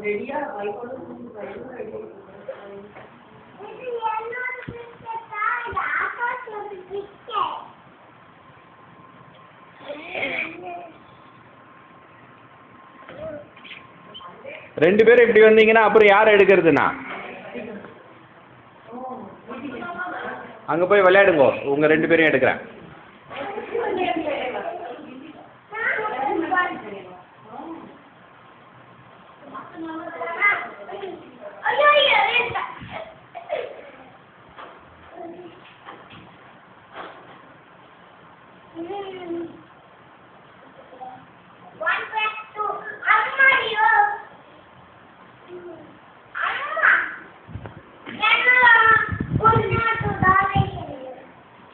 ரெடியா வைக்கோல ரெடி. ரெண்டு பேரும் இப்படி வந்தீங்கன்னா அப்புறம் யார் எடுக்கிறதுண்ணா? அங்கே போய் விளையாடுங்கோ, உங்கள் ரெண்டு பேரையும் எடுக்கிறேன்.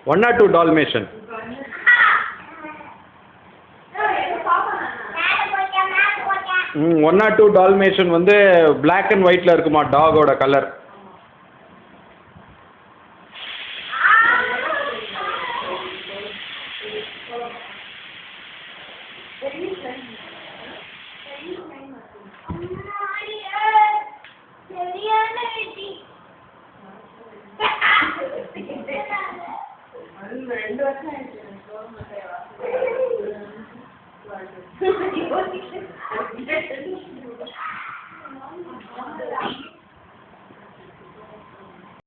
One or two Dalmatian. 1 or 2 Dalmatian வந்து black and whiteல இருக்குமா டாகோட கலர். ரெண்டு வருஷம் ஆயிடுச்சு.